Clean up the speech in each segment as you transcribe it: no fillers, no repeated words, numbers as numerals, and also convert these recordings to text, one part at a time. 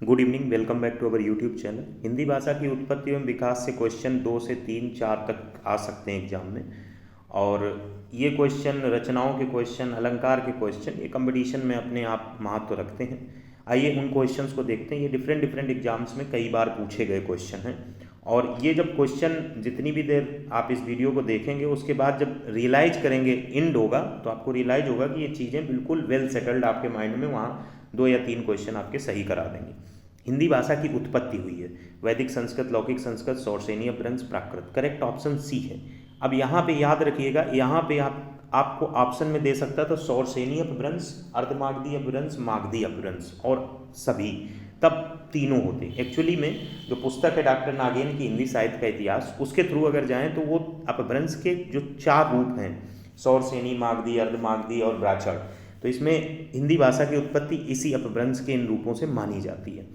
Good evening, welcome back to our YouTube channel. Hindi भाषा की उत्पत्ति एवं विकास से क्वेश्चन 2 से 3 4 तक आ सकते हैं एग्जाम में। और ये क्वेश्चन, रचनाओं के क्वेश्चन, अलंकार के क्वेश्चन, ये कंपटीशन में अपने आप महत्व रखते हैं। आइए उन क्वेश्चंस को देखते हैं। ये डिफरेंट डिफरेंट एग्जाम्स में कई बार पूछे गए क्वेश्चन हैं। और ये जब क्वेश्चन जितनी भी देर आप इस वीडियो को देखेंगे उसके बाद जब रियलाइज करेंगे, इंड होगा, तो आपको रियलाइज होगा कि ये चीज़ें बिल्कुल वेल सेटल्ड आपके माइंड में, वहाँ 2 या 3 क्वेश्चन आपके सही करा देंगे। हिंदी भाषा की उत्पत्ति हुई है वैदिक संस्कृत, लौकिक संस्कृत, सौरसेनी अपभ्रंश, प्राकृत। करेक्ट ऑप्शन सी है। अब यहाँ पे याद रखिएगा, यहाँ पे आपको ऑप्शन में दे सकता था सौरसेनी अपभ्रंश, अर्धमागधी अपभ्रंश, मागधी अपभ्रंश और सभी, तब तीनों होते। एक्चुअली में जो पुस्तक है डॉक्टर नागेन की हिंदी साहित्य का इतिहास, उसके थ्रू अगर जाएं तो वो अपभ्रंश के जो 4 रूप हैं, सौरसेनी, मागधी, अर्धमागधी और ब्राह्मण, तो इसमें हिंदी भाषा की उत्पत्ति इसी अपभ्रंश के इन रूपों से मानी जाती है।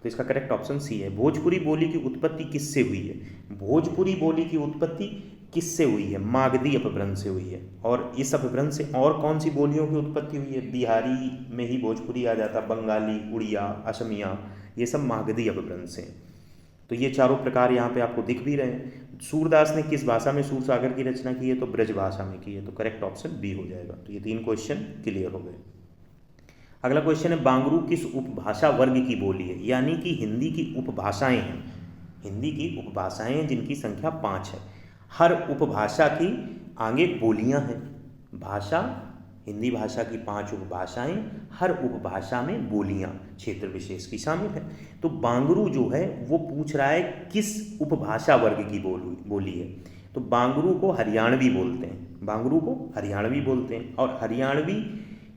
तो इसका करेक्ट ऑप्शन सी है। भोजपुरी बोली की उत्पत्ति किससे हुई है? भोजपुरी बोली की उत्पत्ति किससे हुई है? मागधी अपभ्रंश से हुई है। और इस अपभ्रंश से और कौन सी बोलियों की उत्पत्ति हुई है? बिहारी में ही भोजपुरी आ जाता, बंगाली, उड़िया, असमिया, ये सब मागधी अपभ्रंश से। तो ये चारों प्रकार यहाँ पे आपको दिख भी रहे हैं। सूरदास ने किस भाषा में सूरसागर की रचना की है? तो ब्रज भाषा में की है। तो करेक्ट ऑप्शन बी हो जाएगा। तो ये 3 क्वेश्चन क्लियर हो गए। अगला क्वेश्चन है, बांगरू किस उपभाषा वर्ग की बोली है? यानी कि हिंदी की उपभाषाएं हैं, हिंदी की उपभाषाएं हैं जिनकी संख्या 5 है। हर उपभाषा की आगे बोलियां हैं। भाषा, हिंदी भाषा की 5 उपभाषाएं, हर उपभाषा में बोलियां क्षेत्र विशेष की शामिल है। तो बांगरू जो है वो पूछ रहा है किस उपभाषा वर्ग की बोली है। तो बांगरू को हरियाणवी बोलते हैं, बांगरू को हरियाणवी बोलते हैं। और हरियाणवी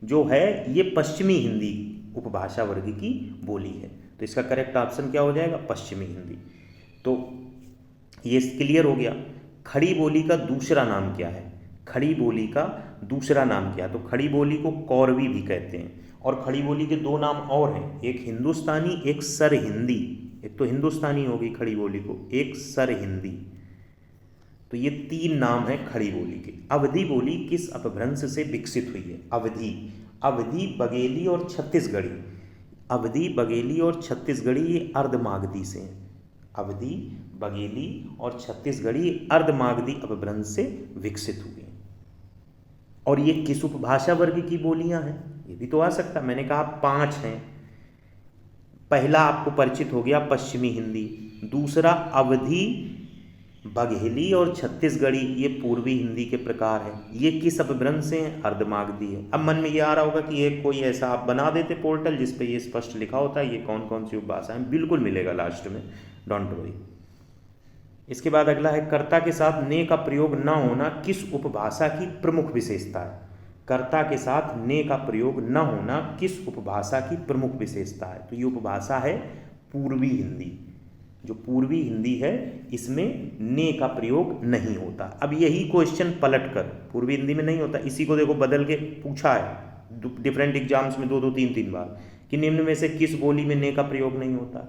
जो है ये पश्चिमी हिंदी उपभाषा वर्ग की बोली है। तो इसका करेक्ट ऑप्शन क्या हो जाएगा? पश्चिमी हिंदी। तो ये क्लियर हो गया। खड़ी बोली का दूसरा नाम क्या है? खड़ी बोली का दूसरा नाम क्या है? तो खड़ी बोली को कौरवी भी कहते हैं। और खड़ी बोली के 2 नाम और हैं, एक हिंदुस्तानी, एक सर हिंदी। एक तो हिंदुस्तानी होगी खड़ी बोली को, एक सर हिंदी। तो ये 3 नाम है खड़ी बोली के। अवधी बोली किस अपभ्रंश से विकसित हुई है? अवधी, अवधी, बघेली और छत्तीसगढ़ी। अवधी, बघेली और छत्तीसगढ़ी ये अर्धमागधी से हैं। अवधी, बघेली और छत्तीसगढ़ी अर्धमागधी अपभ्रंश से विकसित हुई हैं। और ये किस उपभाषा वर्ग की बोलियां हैं? ये भी तो आ सकता, मैंने कहा 5 हैं। पहला आपको परिचित हो गया पश्चिमी हिंदी, दूसरा अवधी, बघेली और छत्तीसगढ़ी, ये पूर्वी हिंदी के प्रकार हैं। ये किस अपभ्रंश से हैं? अर्धमागधी है। अब मन में ये आ रहा होगा कि ये कोई ऐसा आप बना देते पोर्टल जिस पे ये स्पष्ट लिखा होता है ये कौन कौन सी उपभाषाएं। बिल्कुल मिलेगा लास्ट में, डोंट वरी। इसके बाद अगला है, कर्ता के साथ ने का प्रयोग न होना किस उपभाषा की प्रमुख विशेषता है? कर्ता के साथ ने का प्रयोग न होना किस उपभाषा की प्रमुख विशेषता है? तो ये उपभाषा है पूर्वी हिंदी। जो पूर्वी हिंदी है इसमें ने का प्रयोग नहीं होता। अब यही क्वेश्चन पलट कर पूर्वी हिंदी में नहीं होता, इसी को देखो बदल के पूछा है डिफरेंट एग्जाम्स में 2-2 3-3 बार कि निम्न में से किस बोली में ने का प्रयोग नहीं होता,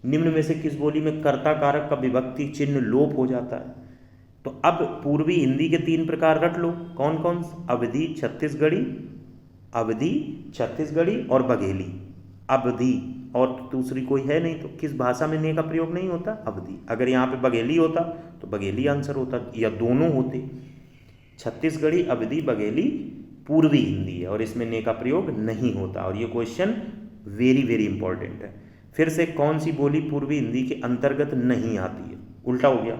निम्न में से किस बोली में कर्ता कारक का विभक्ति चिन्ह लोप हो जाता है। तो अब पूर्वी हिंदी के 3 प्रकार रट लो, कौन कौन? अवधी, छत्तीसगढ़ी, अवधी, छत्तीसगढ़ी और बघेली। अवधी और दूसरी कोई है नहीं, तो किस भाषा में ने का प्रयोग नहीं होता? अवधी। अगर यहाँ पे बघेली होता तो बघेली आंसर होता, या दोनों होते। छत्तीसगढ़ी, अवधी, बघेली पूर्वी हिंदी है और इसमें ने का प्रयोग नहीं होता। और ये क्वेश्चन वेरी वेरी इंपॉर्टेंट है। फिर से, कौन सी बोली पूर्वी हिंदी के अंतर्गत नहीं आती है? उल्टा हो गया,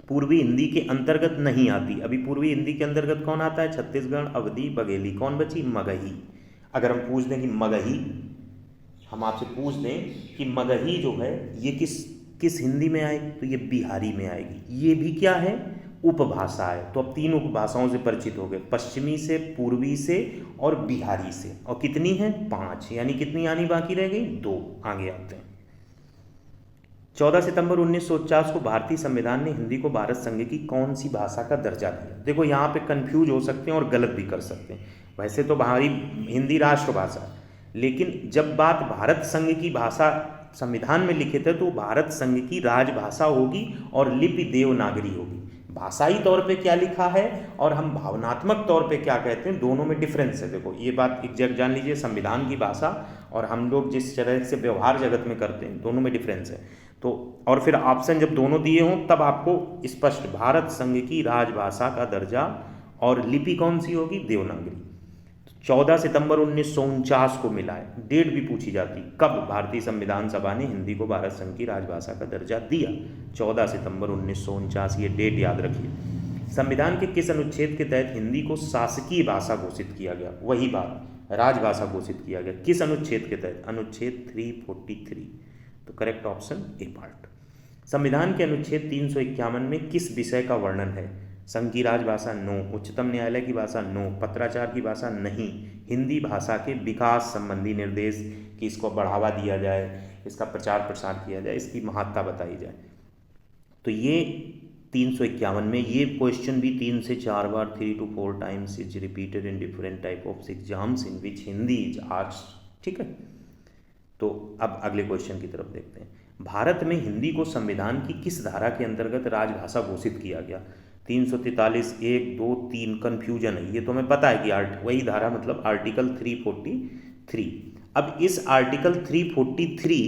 पूर्वी हिंदी के अंतर्गत नहीं आती। अभी पूर्वी हिंदी के अंतर्गत कौन आता है? छत्तीसगढ़, अवधी, बघेली। कौन बची? मगही। अगर हम पूछ दें कि मगही, हम आपसे पूछ दें कि मगही जो है ये किस हिंदी में आएगी? तो ये बिहारी में आएगी। ये भी क्या है? उपभाषा है। तो अब 3 उपभाषाओं से परिचित हो गए, पश्चिमी से, पूर्वी से और बिहारी से। और कितनी है? 5। यानी कितनी आनी बाकी रह गई? 2। आगे आते हैं। 14 सितंबर 1949 को भारतीय संविधान ने हिंदी को भारत संघ की कौन सी भाषा का दर्जा दिया? देखो यहाँ पे कंफ्यूज हो सकते हैं और गलत भी कर सकते हैं। वैसे तो हमारी हिंदी राष्ट्रभाषा है, लेकिन जब बात भारत संघ की भाषा संविधान में लिखे थे तो भारत संघ की राजभाषा होगी और लिपि देवनागरी होगी। भाषाई तौर पे क्या लिखा है और हम भावनात्मक तौर पे क्या कहते हैं, दोनों में डिफरेंस है। देखो ये बात एग्जैक्ट जान लीजिए, संविधान की भाषा और हम लोग जिस तरह से व्यवहार जगत में करते हैं दोनों में डिफरेंस है। तो और फिर ऑप्शन जब दोनों दिए हों तब आपको स्पष्ट भारत संघ की राजभाषा का दर्जा और लिपि कौन सी होगी, देवनागरी। 14 सितंबर 1949 को मिला है। डेट भी पूछी जाती, कब भारतीय संविधान सभा ने हिंदी को भारत संघ की राजभाषा का दर्जा दिया, 14 सितंबर 1949, ये डेट याद रखिए। संविधान के किस अनुच्छेद के तहत हिंदी को शासकीय भाषा घोषित किया गया, वही बात, राजभाषा घोषित किया गया, किस अनुच्छेद के तहत, अनुच्छेद 343। तो करेक्ट ऑप्शन ए पार्ट। संविधान के अनुच्छेद 351 में किस विषय का वर्णन है, संघ की राजभाषा नो, उच्चतम न्यायालय की भाषा नो, पत्राचार की भाषा नहीं, हिंदी भाषा के विकास संबंधी निर्देश कि इसको बढ़ावा दिया जाए, इसका प्रचार प्रसार किया जाए, इसकी महत्ता बताई जाए। तो ये 351 में ये क्वेश्चन भी 3 से 4 बार, 3 to 4 times is repeated in different type of exams in which Hindi is asked. ठीक है, तो अब अगले क्वेश्चन की तरफ देखते हैं। भारत में हिंदी को संविधान की किस धारा के अंतर्गत राजभाषा घोषित किया गया, 343, 1, 2, 3, कन्फ्यूजन है, ये तो हमें पता है कि वही धारा मतलब आर्टिकल 343। अब इस आर्टिकल 343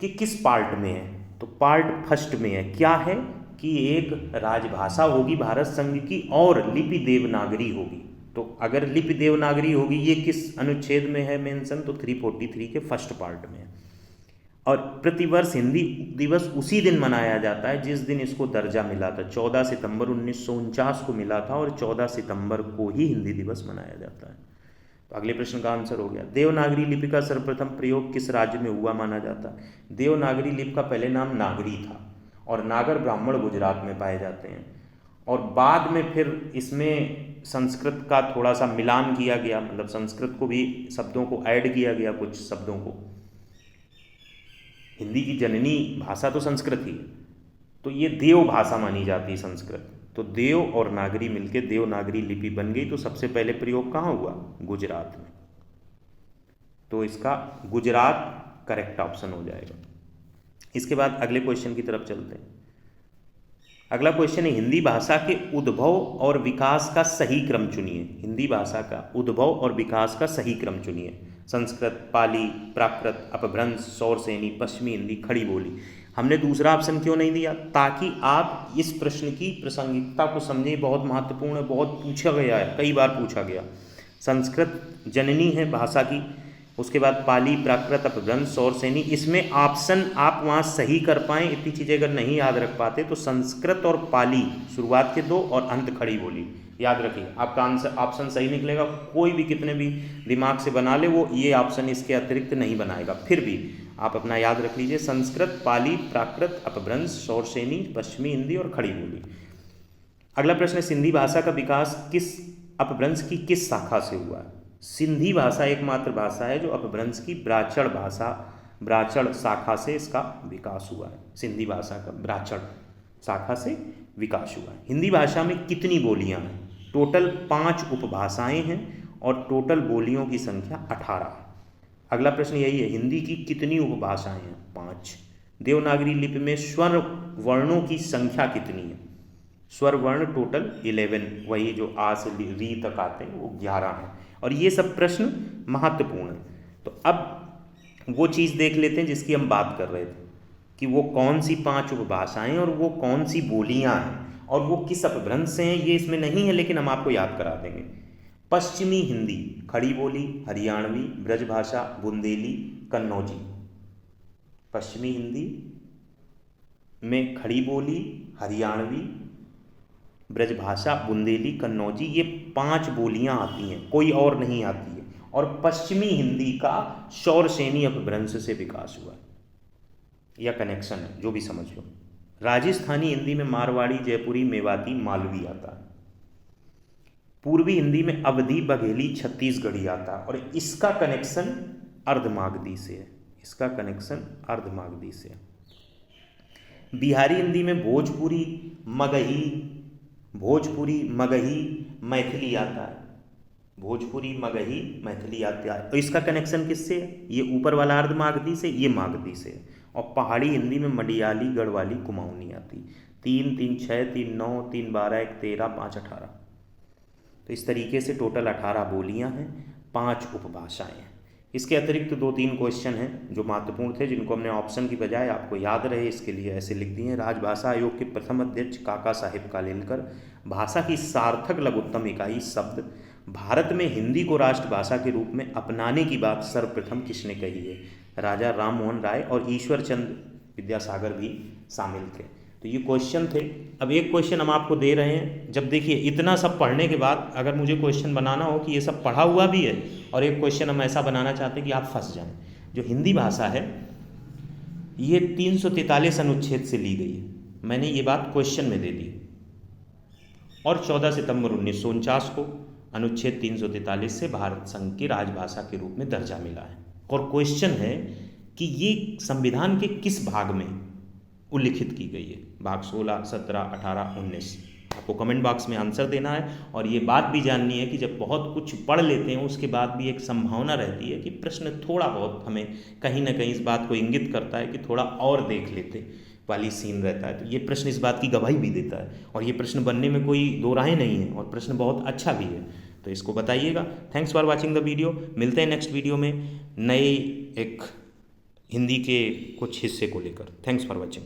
के किस पार्ट में है, तो पार्ट फर्स्ट में है, क्या है कि एक राजभाषा होगी भारत संघ की और लिपि देवनागरी होगी। तो अगर लिपि देवनागरी होगी, ये किस अनुच्छेद में है मेंशन, तो 343 के फर्स्ट पार्ट में है। और प्रतिवर्ष हिंदी दिवस उसी दिन मनाया जाता है जिस दिन इसको दर्जा मिला था, 14 सितंबर 1949 को मिला था और 14 सितंबर को ही हिंदी दिवस मनाया जाता है। तो अगले प्रश्न का आंसर हो गया। देवनागरी लिपि का सर्वप्रथम प्रयोग किस राज्य में हुआ माना जाता है, देवनागरी लिपि का पहले नाम नागरी था और नागर ब्राह्मण गुजरात में पाए जाते हैं, और बाद में फिर इसमें संस्कृत का थोड़ा सा मिलान किया गया, मतलब संस्कृत को भी शब्दों को ऐड किया गया, कुछ शब्दों को। हिंदी की जननी भाषा तो संस्कृत ही है, तो ये देव भाषा मानी जाती है संस्कृत। तो देव और नागरी मिलके देवनागरी लिपि बन गई। तो सबसे पहले प्रयोग कहाँ हुआ, गुजरात में। तो इसका गुजरात करेक्ट ऑप्शन हो जाएगा। इसके बाद अगले क्वेश्चन की तरफ चलते हैं। अगला क्वेश्चन है, हिंदी भाषा के उद्भव और विकास का सही क्रम चुनिए। हिंदी भाषा का उद्भव और विकास का सही क्रम चुनिए। संस्कृत, पाली, प्राकृत, अपभ्रंश, सौरसेनी, पश्चिमी हिंदी, खड़ी बोली। हमने दूसरा ऑप्शन क्यों नहीं दिया, ताकि आप इस प्रश्न की प्रासंगिकता को समझें। बहुत महत्वपूर्ण है, बहुत पूछा गया है, कई बार पूछा गया। संस्कृत जननी है भाषा की, उसके बाद पाली, प्राकृत, अपभ्रंश, सौरसेनी। इसमें ऑप्शन आप वहाँ सही कर पाएँ, इतनी चीज़ें अगर नहीं याद रख पाते तो संस्कृत और पाली शुरुआत के दो और अंत खड़ी बोली याद रखिए। आपका आंसर ऑप्शन सही निकलेगा। कोई भी कितने भी दिमाग से बना ले वो ये ऑप्शन इसके अतिरिक्त नहीं बनाएगा, फिर भी आप अपना याद रख लीजिए, संस्कृत, पाली, प्राकृत, अपभ्रंश, सौरसेनी, पश्चिमी हिंदी और खड़ी बोली। अगला प्रश्न है, सिंधी भाषा का विकास किस अपभ्रंश की किस शाखा से हुआ है। सिंधी भाषा एकमात्र भाषा है जो अपभ्रंश की ब्राह्मण शाखा से इसका विकास हुआ है। सिंधी भाषा का ब्राह्मण शाखा से विकास हुआ है। हिंदी भाषा में कितनी बोलियां हैं, टोटल 5 उपभाषाएं हैं और टोटल बोलियों की संख्या 18 है। अगला प्रश्न यही है, हिंदी की कितनी उपभाषाएं हैं, 5। देवनागरी लिपि में स्वर वर्णों की संख्या कितनी है, स्वर वर्ण टोटल 11, वही जो आ से री तक आते हैं वो 11 हैं। और ये सब प्रश्न महत्वपूर्ण है। तो अब वो चीज़ देख लेते हैं जिसकी हम बात कर रहे थे कि वो कौन सी 5 उपभाषाएं और वो कौन सी बोलियां हैं और वो किस अपभ्रंश से हैं। ये इसमें नहीं है लेकिन हम आपको याद करा देंगे। पश्चिमी हिंदी, खड़ी बोली, हरियाणवी, ब्रजभाषा, बुंदेली, कन्नौजी। पश्चिमी हिंदी में खड़ी बोली, हरियाणवी, ब्रजभाषा, बुंदेली, कन्नौजी, ये 5 बोलियां आती हैं, कोई और नहीं आती है। और पश्चिमी हिंदी का सौरसेनी अपभ्रंश से विकास हुआ है या कनेक्शन है, जो भी समझ लो। राजस्थानी हिंदी में मारवाड़ी, जयपुरी, मेवाती, मालवी आता है। पूर्वी हिंदी में अवधी, बघेली, छत्तीसगढ़ी आता है और इसका कनेक्शन अर्धमागधी से है। इसका कनेक्शन अर्धमागधी से है। बिहारी हिंदी में भोजपुरी, मगही, मैथिली आता है। भोजपुरी, मगही, मैथिली आता है। और इसका कनेक्शन किससे है, ये ऊपर वाला अर्धमागधी से, ये मागधी से है। और पहाड़ी हिंदी में मडियाली, गढ़वाली, कुमाऊनी आती। 3 3 6 3 9 3 12 1 13 5 18। तो इस तरीके से टोटल 18 बोलियां हैं, 5 उपभाषाएं हैं। इसके अतिरिक्त 2-3 क्वेश्चन हैं जो महत्वपूर्ण थे, जिनको हमने ऑप्शन की बजाय आपको याद रहे इसके लिए ऐसे लिख दिए हैं। राजभाषा आयोग के प्रथम अध्यक्ष काका साहिब कालेलकर। भाषा की सार्थक लघुत्तम इकाई शब्द। भारत में हिंदी को राष्ट्रभाषा के रूप में अपनाने की बात सर्वप्रथम किसने कही है? राजा राम मोहन राय और ईश्वर चंद्र विद्यासागर भी शामिल थे। तो ये क्वेश्चन थे। अब एक क्वेश्चन हम आपको दे रहे हैं। जब देखिए इतना सब पढ़ने के बाद अगर मुझे क्वेश्चन बनाना हो कि ये सब पढ़ा हुआ भी है और एक क्वेश्चन हम ऐसा बनाना चाहते हैं कि आप फंस जाएं। जो हिंदी भाषा है ये 343 अनुच्छेद से ली गई है। मैंने ये बात क्वेश्चन में दे दी और 14 सितंबर 1949 को अनुच्छेद 343 से भारत संघ की राजभाषा के रूप में दर्जा मिला है। और क्वेश्चन है कि ये संविधान के किस भाग में उल्लिखित की गई है? भाग 16, 17, 18, 19। आपको कमेंट बॉक्स में आंसर देना है। और ये बात भी जाननी है कि जब बहुत कुछ पढ़ लेते हैं उसके बाद भी एक संभावना रहती है कि प्रश्न थोड़ा बहुत हमें कहीं ना कहीं इस बात को इंगित करता है कि थोड़ा और देख लेते वाली सीन रहता है। तो ये प्रश्न इस बात की गवाही भी देता है और ये प्रश्न बनने में कोई दो राहें नहीं है और प्रश्न बहुत अच्छा भी है। तो इसको बताइएगा। Thanks for watching the video. मिलते हैं नेक्स्ट वीडियो में नए एक हिंदी के कुछ हिस्से को लेकर। Thanks for watching.